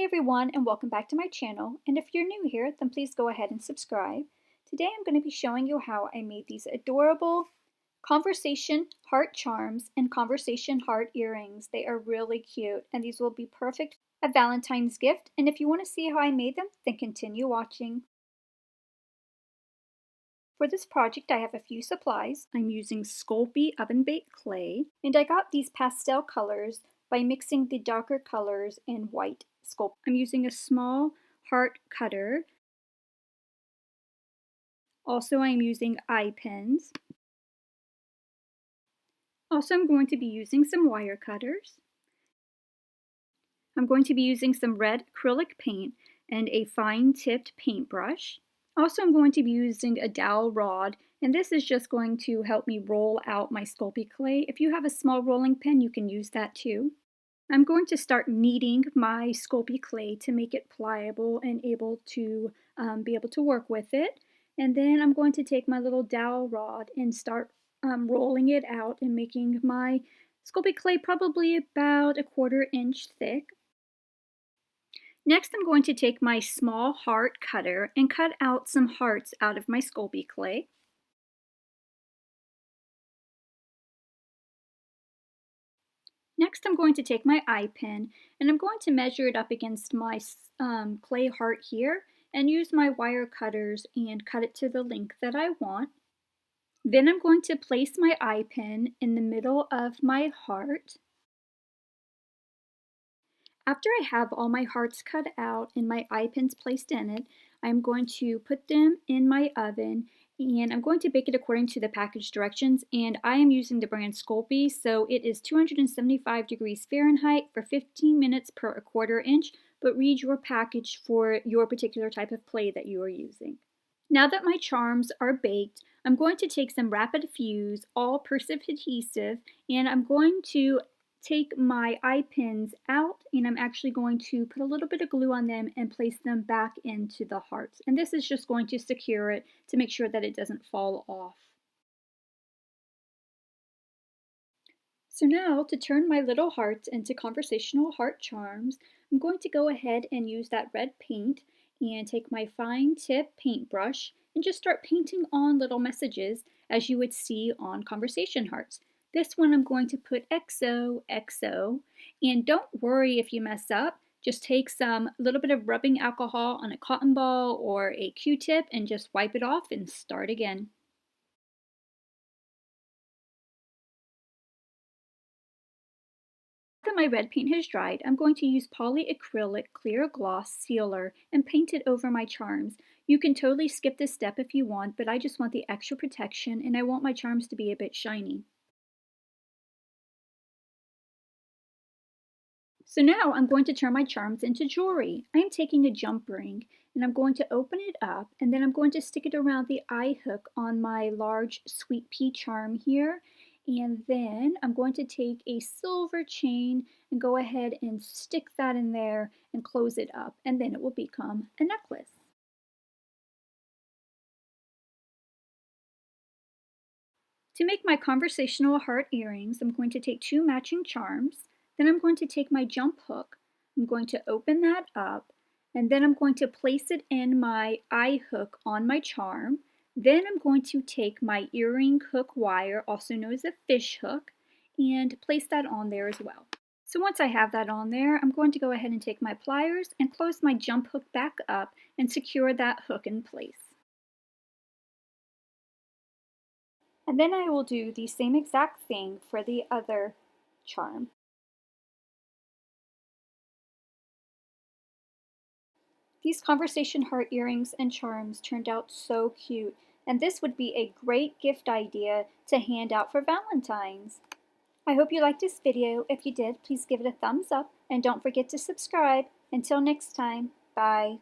everyone, and welcome back to my channel, and if you're new here then please go ahead and subscribe. Today I'm going to be showing you how I made these adorable conversation heart charms and conversation heart earrings. They are really cute and these will be perfect a Valentine's gift, and if you want to see how I made them then continue watching. For this project I have a few supplies. I'm using Sculpey oven baked clay, and I got these pastel colors by mixing the darker colors in white sculpt. I'm using a small heart cutter. Also I'm using eye pens. Also I'm going to be using some wire cutters. I'm going to be using some red acrylic paint and a fine tipped paintbrush. Also I'm going to be using a dowel rod, and this is just going to help me roll out my Sculpey clay. If you have a small rolling pin you can use that too. I'm going to start kneading my Sculpey clay to make it pliable and able to be able to work with it. And then I'm going to take my little dowel rod and start rolling it out and making my Sculpey clay probably about 1/4 inch thick. Next I'm going to take my small heart cutter and cut out some hearts out of my Sculpey clay. Next I'm going to take my eye pin and I'm going to measure it up against my clay heart here and use my wire cutters and cut it to the length that I want. Then I'm going to place my eye pin in the middle of my heart. After I have all my hearts cut out and my eye pins placed in it, I'm going to put them in my oven, and I'm going to bake it according to the package directions, and I am using the brand Sculpey, so it is 275 degrees Fahrenheit for 15 minutes per 1/4 inch, but read your package for your particular type of clay that you are using. Now that my charms are baked, I'm going to take some Rapid Fuse all-purpose adhesive, and I'm going to take my eye pins out, and I'm actually going to put a little bit of glue on them and place them back into the hearts. And this is just going to secure it to make sure that it doesn't fall off. So now to turn my little hearts into conversational heart charms, I'm going to go ahead and use that red paint and take my fine tip paintbrush and just start painting on little messages as you would see on conversation hearts. This one I'm going to put XO, XO, and don't worry if you mess up. Just take some little bit of rubbing alcohol on a cotton ball or a Q-tip and just wipe it off and start again. After my red paint has dried, I'm going to use Polyacrylic clear gloss sealer and paint it over my charms. You can totally skip this step if you want, but I just want the extra protection and I want my charms to be a bit shiny. So now I'm going to turn my charms into jewelry. I am taking a jump ring and I'm going to open it up, and then I'm going to stick it around the eye hook on my large sweet pea charm here. And then I'm going to take a silver chain and go ahead and stick that in there and close it up, and then it will become a necklace. To make my conversational heart earrings, I'm going to take 2 matching charms. Then I'm going to take my jump hook, I'm going to open that up, and then I'm going to place it in my eye hook on my charm. Then I'm going to take my earring hook wire, also known as a fish hook, and place that on there as well. So once I have that on there, I'm going to go ahead and take my pliers and close my jump hook back up and secure that hook in place. And then I will do the same exact thing for the other charm. These conversation heart earrings and charms turned out so cute, and this would be a great gift idea to hand out for Valentine's. I hope you liked this video. If you did, please give it a thumbs up and don't forget to subscribe. Until next time, bye.